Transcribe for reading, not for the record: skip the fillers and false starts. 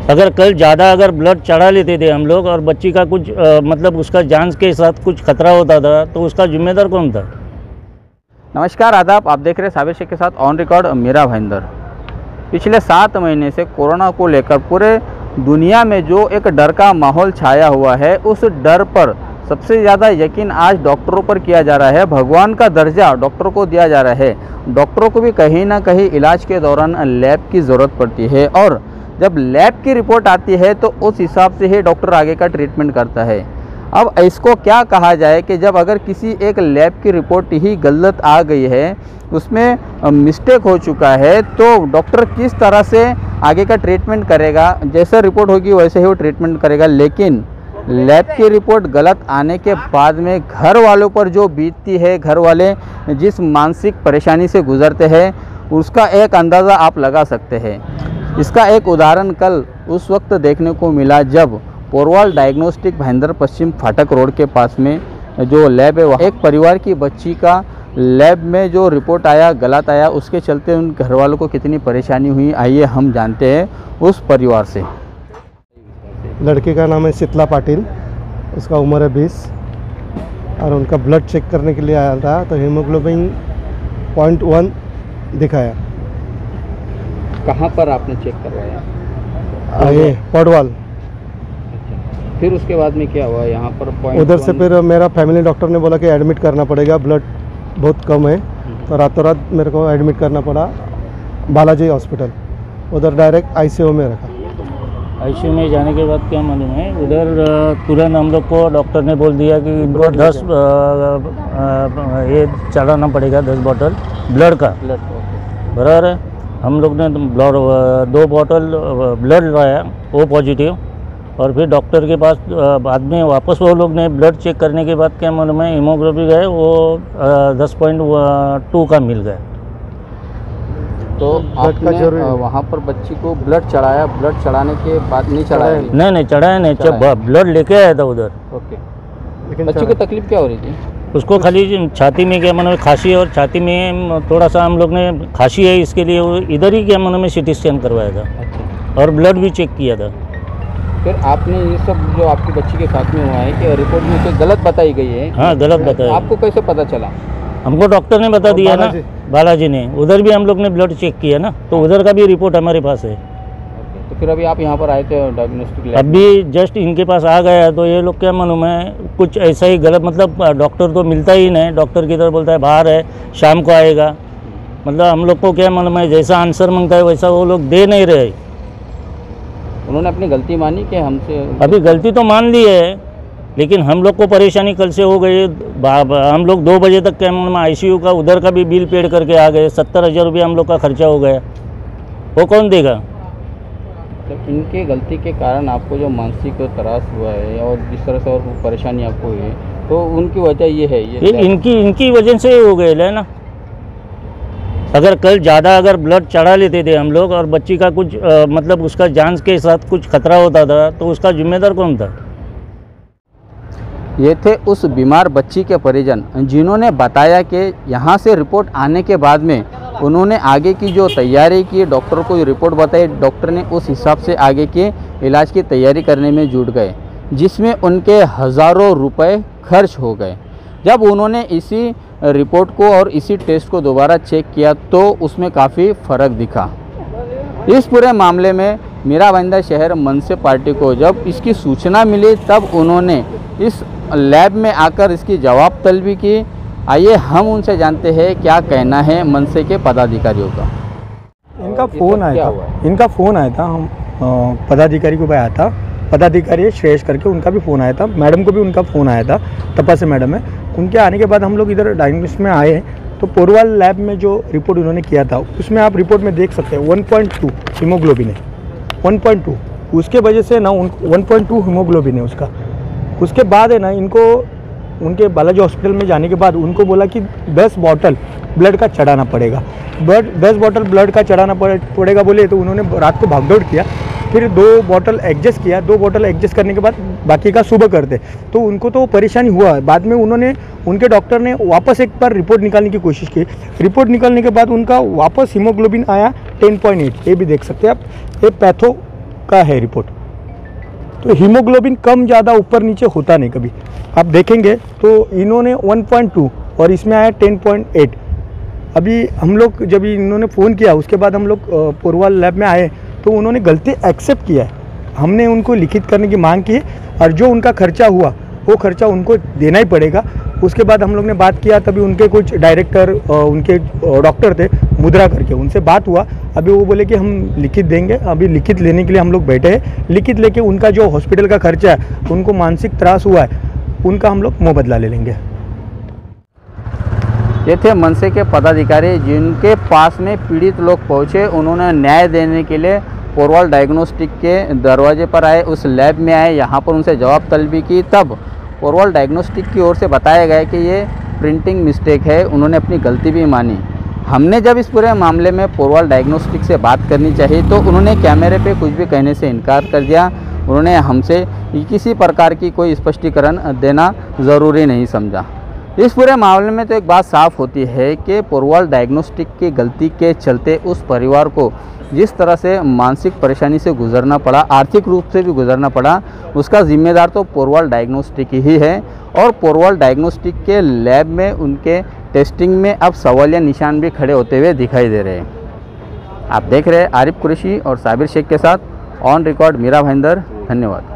अगर कल ज़्यादा अगर ब्लड चढ़ा लेते थे हम लोग और बच्ची का कुछ मतलब उसका जान के साथ कुछ खतरा होता था तो उसका जिम्मेदार कौन था। नमस्कार आदाब, आप देख रहे हैं साबिर शेख के साथ ऑन रिकॉर्ड मेरा भाईंदर। पिछले 7 महीने से कोरोना को लेकर पूरे दुनिया में जो एक डर का माहौल छाया हुआ है, उस डर पर सबसे ज़्यादा यकीन आज डॉक्टरों पर किया जा रहा है। भगवान का दर्जा डॉक्टरों को दिया जा रहा है। डॉक्टरों को भी कहीं ना कहीं इलाज के दौरान लैब की ज़रूरत पड़ती है और जब लैब की रिपोर्ट आती है तो उस हिसाब से ही डॉक्टर आगे का ट्रीटमेंट करता है। अब इसको क्या कहा जाए कि जब अगर किसी एक लैब की रिपोर्ट ही गलत आ गई है, उसमें मिस्टेक हो चुका है, तो डॉक्टर किस तरह से आगे का ट्रीटमेंट करेगा। जैसे रिपोर्ट होगी वैसे ही वो ट्रीटमेंट करेगा। लेकिन लैब की रिपोर्ट गलत आने के बाद में घर वालों पर जो बीतती है, घर वाले जिस मानसिक परेशानी से गुजरते हैं, उसका एक अंदाज़ा आप लगा सकते हैं। इसका एक उदाहरण कल उस वक्त देखने को मिला जब पोरवाल डायग्नोस्टिक भाईंदर पश्चिम फाटक रोड के पास में जो लैब है, वहाँ एक परिवार की बच्ची का लैब में जो रिपोर्ट आया गलत आया, उसके चलते उन घर वालों को कितनी परेशानी हुई, आइए हम जानते हैं उस परिवार से। लड़के का नाम है शीतला पाटिल, उसका उम्र है 20 और उनका ब्लड चेक करने के लिए आया था तो हीमोग्लोबिन 0.1 दिखाया। कहाँ पर आपने चेक करवाया? ये पोरवाल। फिर उसके बाद में क्या हुआ यहाँ पर? उधर से फिर मेरा फैमिली डॉक्टर ने बोला कि एडमिट करना पड़ेगा, ब्लड बहुत कम है, तो रातों रात मेरे को एडमिट करना पड़ा बालाजी हॉस्पिटल। उधर डायरेक्ट आईसीयू में रखा। आईसीयू में जाने के बाद क्या मालूम है, उधर तुरंत हम लोग को डॉक्टर ने बोल दिया कि इनको 10 ये चढ़ाना पड़ेगा, 10 बॉटल ब्लड का। बराबर है। हम लोग ने ब्लड 2 बॉटल ब्लड लाया, ओ पॉजिटिव, और फिर डॉक्टर के पास बाद में वापस वो लोग ने ब्लड चेक करने के बाद क्या मालूम है, हीमोग्लोबिन गए वो 10.2 का मिल गया। तो आपने वहाँ पर बच्ची को ब्लड चढ़ाया, ब्लड चढ़ाने के बाद नहीं चढ़ाया? नहीं चढ़ाया नहीं, जब ब्लड लेके आया था उधर। ओके। लेकिन बच्ची को तकलीफ क्या हो रही थी? उसको खाली छाती में क्या मालूम है, खांसी, और छाती में थोड़ा सा हम लोग ने खांसी है, इसके लिए वो इधर ही क्या मालूम है CT स्कैन करवाया था। अच्छा। और ब्लड भी चेक किया था। फिर आपने ये सब जो आपकी बच्ची के साथ में हुआ है कि रिपोर्ट में तो गलत बताई गई है? हाँ, गलत बताया। आपको कैसे पता चला? हमको डॉक्टर ने बता दिया ना, बालाजी ने। उधर भी हम लोग ने ब्लड चेक किया ना, तो उधर का भी रिपोर्ट हमारे पास है। तो फिर अभी आप यहाँ पर आए थे डायग्नोस्टिक लैब? अभी जस्ट इनके पास आ गया, तो ये लोग क्या मालूम है कुछ ऐसा ही गलत, मतलब डॉक्टर तो मिलता ही नहीं। डॉक्टर की तरफ बोलता है बाहर है, शाम को आएगा। मतलब हम लोग को क्या मालूम है, जैसा आंसर मांगता है वैसा वो लोग दे नहीं रहे। उन्होंने अपनी गलती मानी कि हमसे? अभी गलती तो मान ली है, लेकिन हम लोग को परेशानी कल से हो गई। हम लोग 2 बजे तक क्या मालूम ICU का उधर का भी बिल पेड करके आ गए। 70,000 रुपया हम लोग का खर्चा हो गया। वो कौन देगा? तो इनके गलती के कारण आपको जो मानसिक त्रास हुआ है और जिस तरह से और परेशानी आपको हुई है, तो उनकी वजह ये है, ये इनकी वजह से हो गए है ना। अगर कल ज़्यादा अगर ब्लड चढ़ा लेते थे हम लोग और बच्ची का कुछ मतलब उसका जान के साथ कुछ खतरा होता था तो उसका जिम्मेदार कौन था। ये थे उस बीमार बच्ची के परिजन जिन्होंने बताया कि यहाँ से रिपोर्ट आने के बाद में उन्होंने आगे की जो तैयारी की, डॉक्टर को रिपोर्ट बताई, डॉक्टर ने उस हिसाब से आगे के इलाज की तैयारी करने में जुट गए, जिसमें उनके हज़ारों रुपए खर्च हो गए। जब उन्होंने इसी रिपोर्ट को और इसी टेस्ट को दोबारा चेक किया तो उसमें काफ़ी फ़र्क दिखा। इस पूरे मामले में मेरा भाईंदर शहर मनसे पार्टी को जब इसकी सूचना मिली तब उन्होंने इस लैब में आकर इसकी जवाब तलबी की। आइए हम उनसे जानते हैं क्या कहना है मनसे के पदाधिकारियों का। इनका फ़ोन आया था, हम पदाधिकारी को आया था, पदाधिकारी श्रेयस करके, उनका भी फ़ोन आया था, मैडम को भी उनका फ़ोन आया था, तपा से मैडम है। उनके आने के बाद हम लोग इधर डायग्नोस्टिक में आए तो पोरवाल लैब में जो रिपोर्ट उन्होंने किया था उसमें आप रिपोर्ट में देख सकते हैं 1.2 हीमोग्लोबिन है, 1.2। उसके वजह से ना 1.2 हीमोग्लोबिन है उसका। उसके बाद है ना इनको उनके बालाजी हॉस्पिटल में जाने के बाद उनको बोला कि 10 बॉटल ब्लड का चढ़ाना पड़ेगा। 10 बॉटल ब्लड का चढ़ाना पड़ेगा बोले तो उन्होंने रात को भागदौड़ किया, फिर 2 बॉटल एडजस्ट किया। 2 बॉटल एडजस्ट करने के बाद बाकी का सुबह करते, तो उनको तो परेशानी हुआ। बाद में उनके डॉक्टर ने वापस एक बार रिपोर्ट निकालने की कोशिश की। रिपोर्ट निकालने के बाद उनका वापस हीमोग्लोबिन आया 10.8। ये भी देख सकते हैं आप, ये पैथो का है रिपोर्ट। तो हीमोग्लोबिन कम ज़्यादा ऊपर नीचे होता नहीं कभी। आप देखेंगे तो इन्होंने 1.2 और इसमें आया 10.8। अभी हम लोग जब इन्होंने फ़ोन किया उसके बाद हम लोग पोरवाल लैब में आए तो उन्होंने गलती एक्सेप्ट किया है। हमने उनको लिखित करने की मांग की और जो उनका खर्चा हुआ वो खर्चा उनको देना ही पड़ेगा। उसके बाद हम लोग ने बात किया, तभी उनके कुछ डायरेक्टर उनके डॉक्टर थे मुद्रा करके, उनसे बात हुआ। अभी वो बोले कि हम लिखित देंगे। अभी लिखित लेने के लिए हम लोग बैठे हैं। लिखित लेके उनका जो हॉस्पिटल का खर्चा है, उनको मानसिक त्रास हुआ है, उनका हम लोग मुआवजा ले लेंगे। ये थे मनसे के पदाधिकारी जिनके पास में पीड़ित लोग पहुँचे। उन्होंने न्याय देने के लिए पोरवाल डायग्नोस्टिक के दरवाजे पर आए, उस लैब में आए, यहाँ पर उनसे जवाब तलबी की। तब पोरवाल डायग्नोस्टिक की ओर से बताया गया कि ये प्रिंटिंग मिस्टेक है। उन्होंने अपनी गलती भी मानी। हमने जब इस पूरे मामले में पोरवाल डायग्नोस्टिक से बात करनी चाहिए तो उन्होंने कैमरे पे कुछ भी कहने से इनकार कर दिया। उन्होंने हमसे किसी प्रकार की कोई स्पष्टीकरण देना ज़रूरी नहीं समझा। इस पूरे मामले में तो एक बात साफ होती है कि पोरवाल डायग्नोस्टिक की गलती के चलते उस परिवार को जिस तरह से मानसिक परेशानी से गुजरना पड़ा, आर्थिक रूप से भी गुजरना पड़ा, उसका जिम्मेदार तो पोरवाल डायग्नोस्टिक ही है। और पोरवाल डायग्नोस्टिक के लैब में उनके टेस्टिंग में अब सवालिया निशान भी खड़े होते हुए दिखाई दे रहे हैं। आप देख रहे हैं आरिफ कुरैशी और साबिर शेख के साथ ऑन रिकॉर्ड मीरा भाईंदर। धन्यवाद।